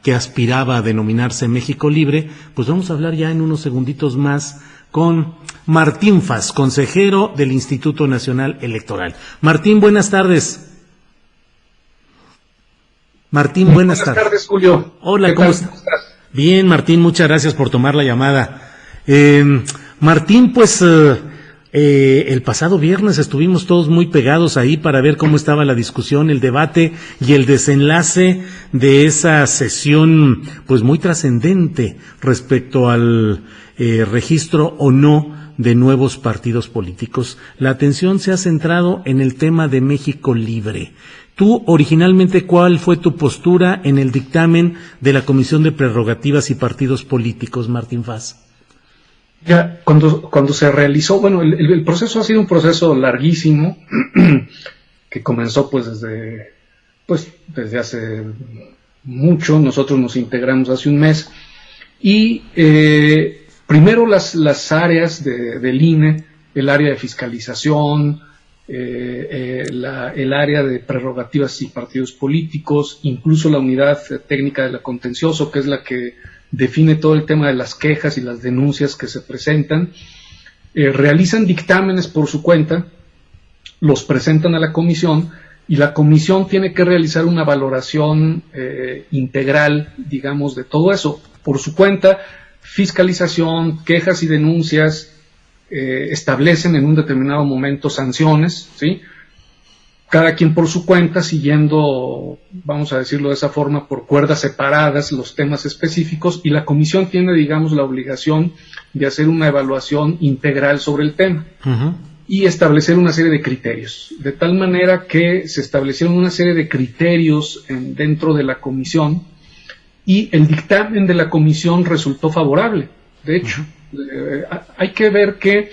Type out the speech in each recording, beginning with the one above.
que aspiraba a denominarse México Libre, pues vamos a hablar ya en unos segunditos más con Martín Faz, consejero del Instituto Nacional Electoral. Martín, buenas tardes. Martín, buenas tardes. Buenas tardes, Julio. Hola, ¿cómo estás? Bien, Martín, muchas gracias por tomar la llamada. Martín, pues el pasado viernes estuvimos todos muy pegados ahí para ver cómo estaba la discusión, el debate y el desenlace de esa sesión, pues muy trascendente respecto al registro o no de nuevos partidos políticos. La atención se ha centrado en el tema de México Libre. Tú, originalmente, ¿cuál fue tu postura en el dictamen de la Comisión de Prerrogativas y Partidos Políticos, Martín Faz? Ya, cuando se realizó, bueno, el proceso ha sido un proceso larguísimo, que comenzó desde hace mucho. Nosotros nos integramos hace un mes, y primero las áreas del INE, el área de fiscalización, el área de prerrogativas y partidos políticos, incluso la unidad técnica de la contencioso, que es la que define todo el tema de las quejas y las denuncias que se presentan, realizan dictámenes por su cuenta, los presentan a la comisión, y la comisión tiene que realizar una valoración integral, digamos, de todo eso por su cuenta. Fiscalización, quejas y denuncias, establecen en un determinado momento sanciones, ¿sí? Cada quien por su cuenta, siguiendo, vamos a decirlo de esa forma, por cuerdas separadas los temas específicos, y la comisión tiene, digamos, la obligación de hacer una evaluación integral sobre el tema. Uh-huh. Y establecer una serie de criterios, de tal manera que se establecieron una serie de criterios dentro de la comisión, y el dictamen de la comisión resultó favorable. De hecho, hay que ver que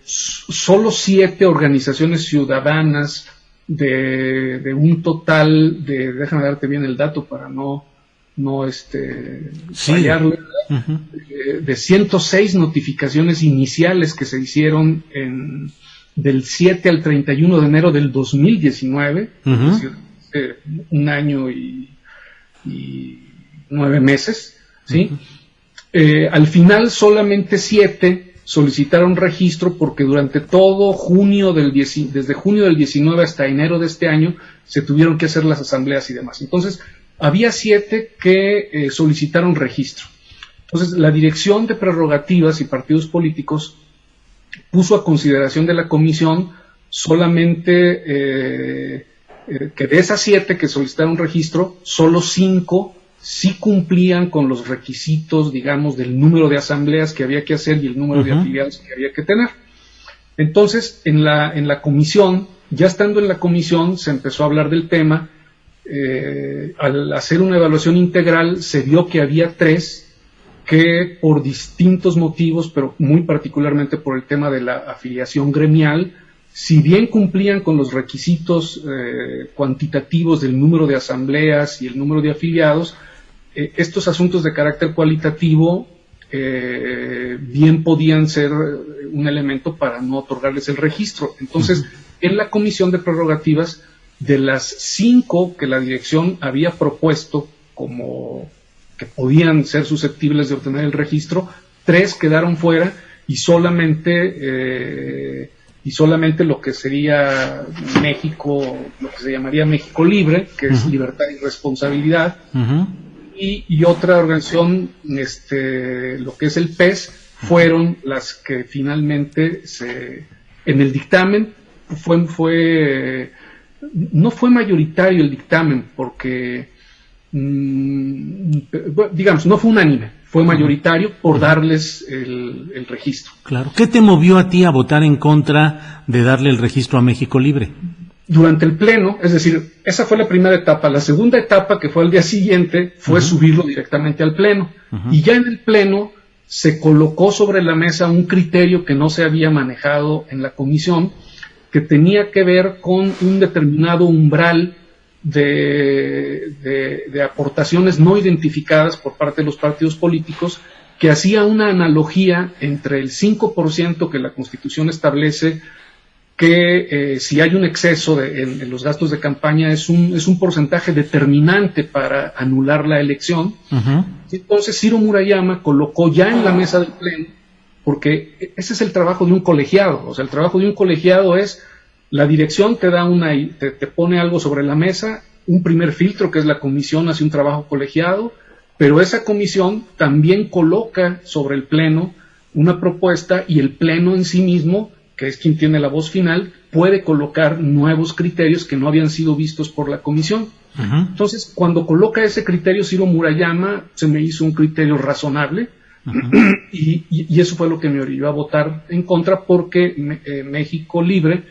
solo 7 organizaciones ciudadanas de un total de, déjame darte bien el dato para no fallarle, uh-huh, de 106 notificaciones iniciales que se hicieron del 7 al 31 de enero del 2019, uh-huh, es decir, un año y 9 meses, ¿sí? Uh-huh. Al final solamente 7 solicitaron registro, porque durante todo desde junio del 19 hasta enero de este año se tuvieron que hacer las asambleas y demás. Entonces había 7 que solicitaron registro. Entonces la Dirección de Prerrogativas y Partidos Políticos puso a consideración de la comisión solamente que de esas 7 que solicitaron registro, solo 5 sí cumplían con los requisitos, digamos, del número de asambleas que había que hacer y el número, uh-huh, de afiliados que había que tener. Entonces, en la comisión, ya estando en la comisión, se empezó a hablar del tema. Al hacer una evaluación integral, se vio que había 3 que, por distintos motivos, pero muy particularmente por el tema de la afiliación gremial, si bien cumplían con los requisitos cuantitativos del número de asambleas y el número de afiliados, estos asuntos de carácter cualitativo bien podían ser un elemento para no otorgarles el registro. Entonces, uh-huh, en la Comisión de Prerrogativas, de las 5 que la dirección había propuesto como que podían ser susceptibles de obtener el registro, 3 quedaron fuera, y solamente lo que sería México, lo que se llamaría México Libre, que, uh-huh, es libertad y responsabilidad, uh-huh, y otra organización, lo que es el PES, fueron las que finalmente en el dictamen no fue mayoritario el dictamen, porque digamos, no fue unánime, fue mayoritario por darles el registro. Claro. ¿Qué te movió a ti a votar en contra de darle el registro a México Libre? Durante el pleno, es decir, esa fue la primera etapa. La segunda etapa, que fue al día siguiente, fue, uh-huh, subirlo directamente al pleno. Uh-huh. Y ya en el pleno se colocó sobre la mesa un criterio que no se había manejado en la comisión, que tenía que ver con un determinado umbral de aportaciones no identificadas por parte de los partidos políticos, que hacía una analogía entre el 5% que la Constitución establece que si hay un exceso en los gastos de campaña es un porcentaje determinante para anular la elección. Uh-huh. Entonces Ciro Murayama colocó ya en la mesa del pleno, porque ese es el trabajo de un colegiado. O sea, el trabajo de un colegiado es, la dirección te da te pone algo sobre la mesa, un primer filtro que es la comisión hace un trabajo colegiado, pero esa comisión también coloca sobre el pleno una propuesta, y el pleno en sí mismo, que es quien tiene la voz final, puede colocar nuevos criterios que no habían sido vistos por la comisión. Uh-huh. Entonces, cuando coloca ese criterio Ciro Murayama, se me hizo un criterio razonable. Uh-huh. y eso fue lo que me orilló a votar en contra, porque México Libre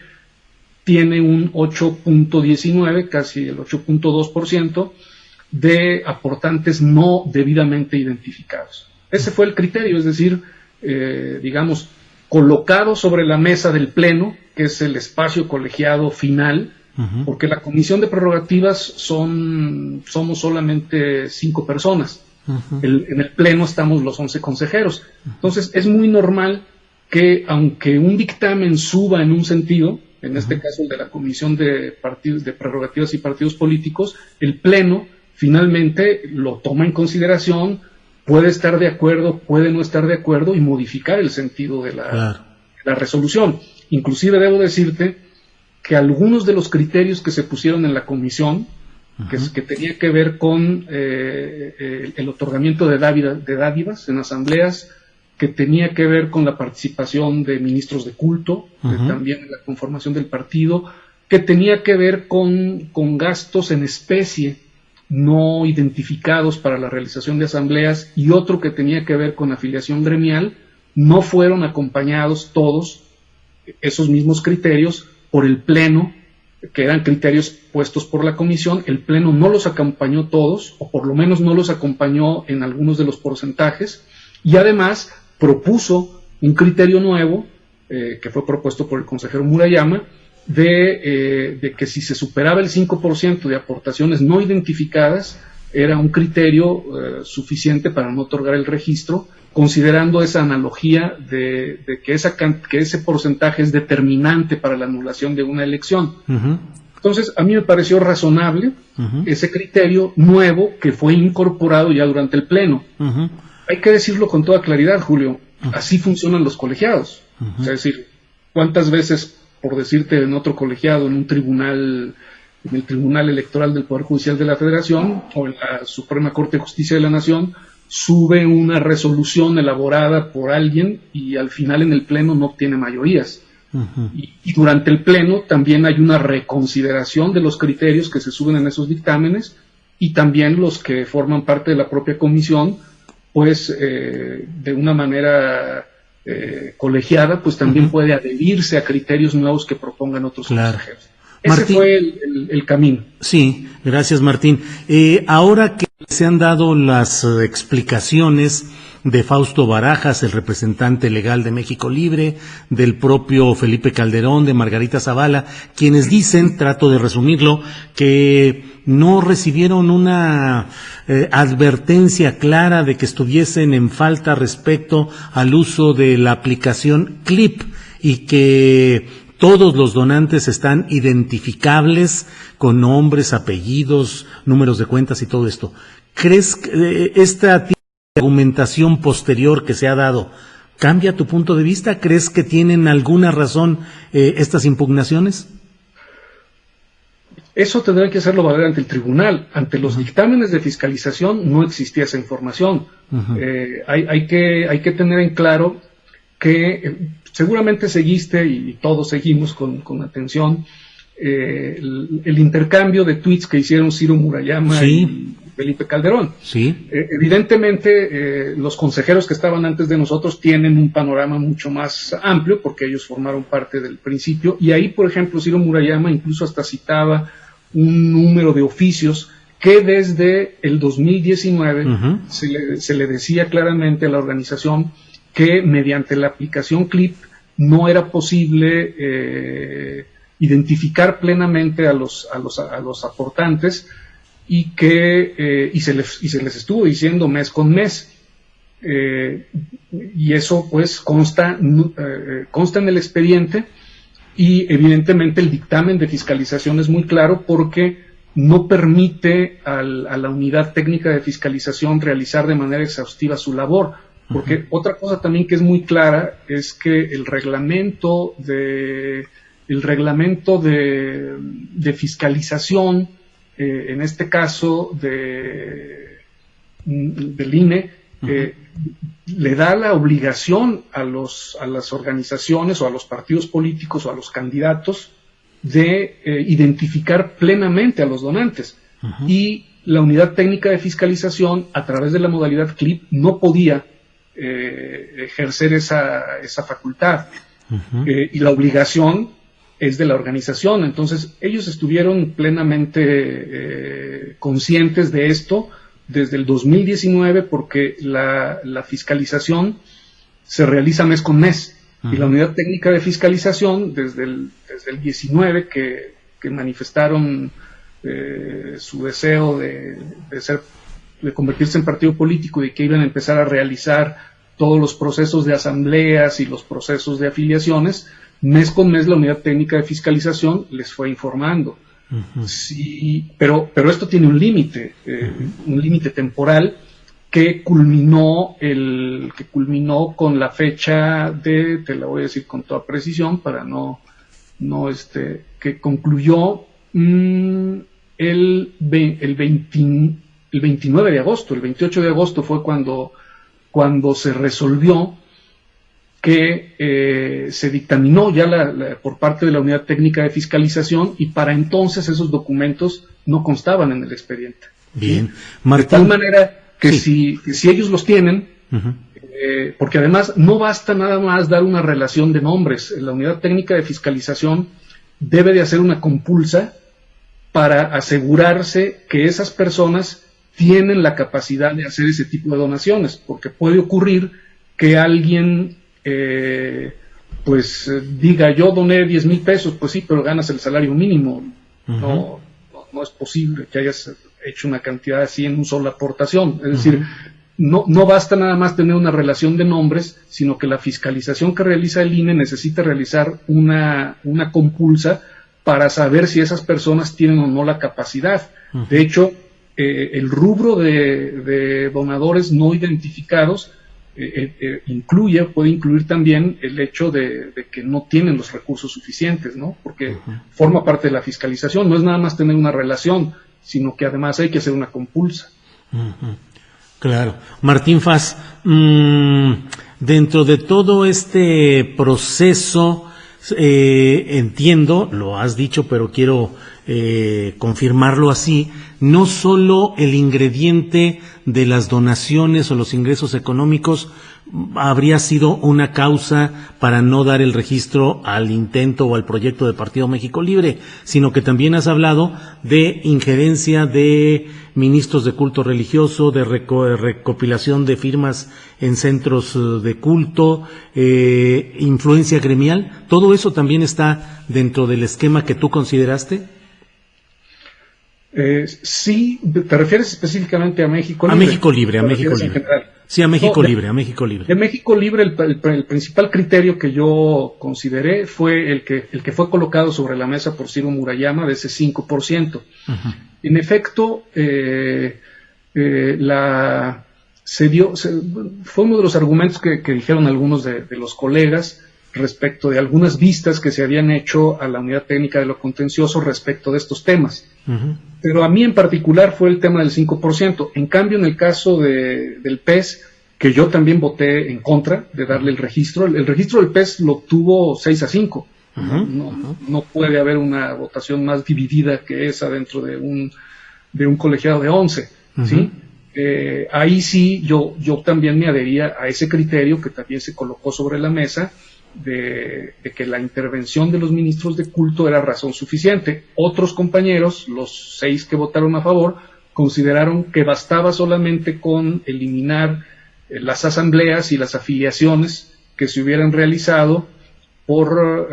tiene un 8.19, casi el 8.2% de aportantes no debidamente identificados. Ese fue el criterio, es decir, digamos, colocado sobre la mesa del pleno, que es el espacio colegiado final, uh-huh, porque la comisión de prerrogativas somos solamente 5 personas. Uh-huh. En el pleno estamos los 11 consejeros. Entonces es muy normal que, aunque un dictamen suba en un sentido, en este caso el de la Comisión de Prerrogativas y Partidos Políticos, el pleno finalmente lo toma en consideración, puede estar de acuerdo, puede no estar de acuerdo, y modificar el sentido de la resolución. Inclusive debo decirte que algunos de los criterios que se pusieron en la comisión, uh-huh, que tenía que ver con el otorgamiento de dádivas en asambleas, que tenía que ver con la participación de ministros de culto, uh-huh, también en la conformación del partido, que tenía que ver con gastos en especie no identificados para la realización de asambleas, y otro que tenía que ver con afiliación gremial, no fueron acompañados todos esos mismos criterios por el pleno, que eran criterios puestos por la comisión. El pleno no los acompañó todos, o por lo menos no los acompañó en algunos de los porcentajes, y además propuso un criterio nuevo, que fue propuesto por el consejero Murayama, de que si se superaba el 5% de aportaciones no identificadas, era un criterio suficiente para no otorgar el registro, considerando esa analogía de que ese porcentaje es determinante para la anulación de una elección. Uh-huh. Entonces, a mí me pareció razonable, uh-huh, ese criterio nuevo que fue incorporado ya durante el pleno. Uh-huh. Hay que decirlo con toda claridad, Julio, uh-huh, así funcionan los colegiados. Uh-huh. O sea, es decir, ¿cuántas veces, por decirte, en otro colegiado, en el Tribunal Electoral del Poder Judicial de la Federación o en la Suprema Corte de Justicia de la Nación, sube una resolución elaborada por alguien y al final en el pleno no obtiene mayorías? Uh-huh. Y durante el pleno también hay una reconsideración de los criterios que se suben en esos dictámenes, y también los que forman parte de la propia comisión, pues de una manera colegiada, pues también, uh-huh, puede adherirse a criterios nuevos que propongan otros, claro, consejeros. Ese Martín, fue el camino. Sí, gracias, Martín. Ahora que se han dado las explicaciones de Fausto Barajas, el representante legal de México Libre, del propio Felipe Calderón, de Margarita Zavala, quienes dicen, trato de resumirlo, que no recibieron una advertencia clara de que estuviesen en falta respecto al uso de la aplicación Clip, y que todos los donantes están identificables con nombres, apellidos, números de cuentas y todo esto. ¿Crees que esta argumentación posterior que se ha dado cambia tu punto de vista? ¿Crees que tienen alguna razón estas impugnaciones? Eso tendrá que hacerlo valer ante el tribunal. Ante los, uh-huh, dictámenes de fiscalización no existía esa información. Uh-huh. Hay que tener en claro que seguramente seguiste, y todos seguimos con atención, el intercambio de tweets que hicieron Ciro Murayama, sí, y Felipe Calderón. Sí. Evidentemente, los consejeros que estaban antes de nosotros tienen un panorama mucho más amplio, porque ellos formaron parte del principio, y ahí, por ejemplo, Ciro Murayama incluso hasta citaba un número de oficios que desde el 2019 uh-huh, se le decía claramente a la organización que mediante la aplicación Clip no era posible identificar plenamente a los aportantes, y que se les estuvo diciendo mes con mes, y eso pues consta en el expediente, y evidentemente el dictamen de fiscalización es muy claro porque no permite a la unidad técnica de fiscalización realizar de manera exhaustiva su labor. Porque otra cosa también que es muy clara es que el reglamento de fiscalización, en este caso del INE, le da la obligación a las organizaciones o a los partidos políticos o a los candidatos de identificar plenamente a los donantes. Y la unidad técnica de fiscalización, a través de la modalidad CLIP, no podía ejercer esa facultad. Y la obligación es de la organización. Entonces, ellos estuvieron plenamente conscientes de esto desde el 2019, porque la fiscalización se realiza mes con mes. Y la unidad técnica de fiscalización, desde el 19, que manifestaron su deseo de convertirse en partido político y que iban a empezar a realizar todos los procesos de asambleas y los procesos de afiliaciones, mes con mes la unidad técnica de fiscalización les fue informando. Sí, pero esto tiene un límite temporal que culminó con la fecha te la voy a decir con toda precisión para que concluyó el 29 de agosto. El 28 de agosto fue cuando se resolvió que se dictaminó ya por parte de la unidad técnica de fiscalización, y para entonces esos documentos no constaban en el expediente. Bien, Martín. De tal manera que si ellos los tienen, porque además no basta nada más dar una relación de nombres. La unidad técnica de fiscalización debe de hacer una compulsa para asegurarse que esas personas tienen la capacidad de hacer ese tipo de donaciones, porque puede ocurrir que alguien diga: yo doné 10,000 pesos, pues sí, pero ganas el salario mínimo. No es posible que hayas hecho una cantidad así en una sola aportación. Es decir, no basta nada más tener una relación de nombres, sino que la fiscalización que realiza el INE necesita realizar una compulsa para saber si esas personas tienen o no la capacidad. De hecho, el rubro de donadores no identificados puede incluir también el hecho de que no tienen los recursos suficientes, ¿no? Porque forma parte de la fiscalización. No es nada más tener una relación, sino que además hay que hacer una compulsa. Claro. Martín Faz, dentro de todo este proceso, entiendo, lo has dicho, pero quiero confirmarlo así, no solo el ingrediente de las donaciones o los ingresos económicos habría sido una causa para no dar el registro al intento o al proyecto de Partido México Libre, sino que también has hablado de injerencia de ministros de culto religioso, de recopilación de firmas en centros de culto, influencia gremial. ¿Todo eso también está dentro del esquema que tú consideraste? Sí, ¿te refieres específicamente a México Libre? A México Libre, a México Libre. Sí, a México Libre, a México Libre. De México Libre, el principal criterio que yo consideré fue el que fue colocado sobre la mesa por Ciro Murayama, de ese 5%. En efecto, fue uno de los argumentos que dijeron algunos de los colegas respecto de algunas vistas que se habían hecho a la unidad técnica de lo contencioso respecto de estos temas. Pero a mí en particular fue el tema del 5%. En cambio, en el caso del PES, que yo también voté en contra de darle el registro del PES lo obtuvo 6-5. No puede haber una votación más dividida que esa dentro de un colegiado de 11. ¿Sí? Ahí sí yo también me adhería a ese criterio que también se colocó sobre la mesa, de que la intervención de los ministros de culto era razón suficiente. Otros compañeros, los 6 que votaron a favor, consideraron que bastaba solamente con eliminar las asambleas y las afiliaciones que se hubieran realizado por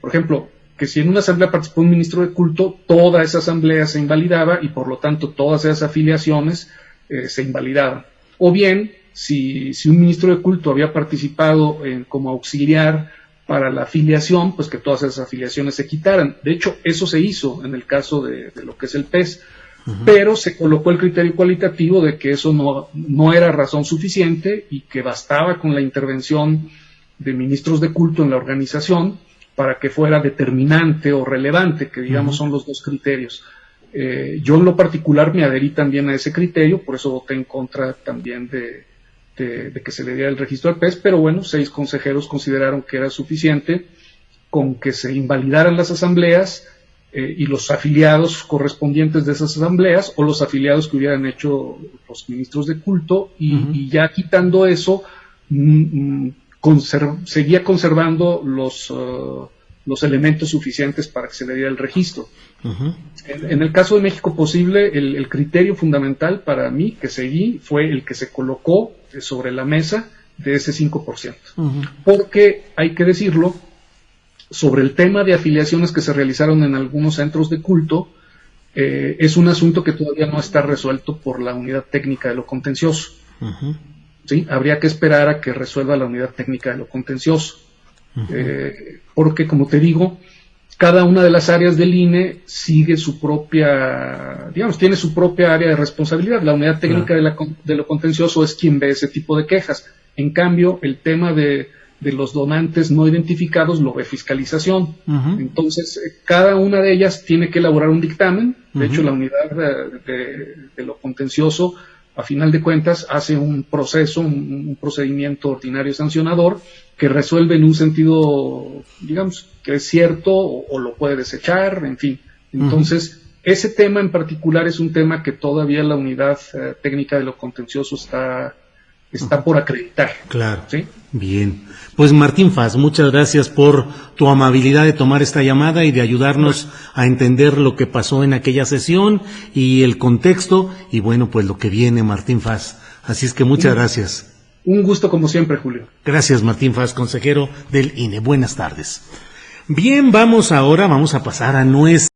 ejemplo, que si en una asamblea participó un ministro de culto, toda esa asamblea se invalidaba y por lo tanto todas esas afiliaciones se invalidaban. O bien, si un ministro de culto había participado como auxiliar para la afiliación, pues que todas esas afiliaciones se quitaran. De hecho, eso se hizo en el caso de lo que es el PES, pero se colocó el criterio cualitativo de que eso no era razón suficiente y que bastaba con la intervención de ministros de culto en la organización para que fuera determinante o relevante, que digamos son los dos criterios. Yo en lo particular me adherí también a ese criterio, por eso voté en contra también de que se le diera el registro al PES, pero bueno, 6 consejeros consideraron que era suficiente con que se invalidaran las asambleas y los afiliados correspondientes de esas asambleas o los afiliados que hubieran hecho los ministros de culto y ya quitando eso, seguía conservando los elementos suficientes para que se le diera el registro. En el caso de México Posible, el criterio fundamental para mí que seguí fue el que se colocó sobre la mesa de ese 5%. Porque, hay que decirlo, sobre el tema de afiliaciones que se realizaron en algunos centros de culto, es un asunto que todavía no está resuelto por la unidad técnica de lo contencioso. ¿Sí? Habría que esperar a que resuelva la unidad técnica de lo contencioso. Porque, como te digo, cada una de las áreas del INE sigue su propia, tiene su propia área de responsabilidad. La unidad técnica de lo contencioso es quien ve ese tipo de quejas. En cambio, el tema de los donantes no identificados lo ve fiscalización. Entonces, cada una de ellas tiene que elaborar un dictamen. De hecho, la unidad de lo contencioso, a final de cuentas, hace un proceso, un procedimiento ordinario sancionador que resuelve en un sentido, digamos, que es cierto o lo puede desechar, en fin. Entonces, ese tema en particular es un tema que todavía la unidad técnica de lo contencioso está por acreditar. Claro. ¿Sí? Bien. Pues Martín Faz, muchas gracias por tu amabilidad de tomar esta llamada y de ayudarnos a entender lo que pasó en aquella sesión y el contexto y bueno, pues lo que viene, Martín Faz. Así es que muchas gracias. Un gusto como siempre, Julio. Gracias, Martín Faz, consejero del INE. Buenas tardes. Bien, vamos a pasar a nuestra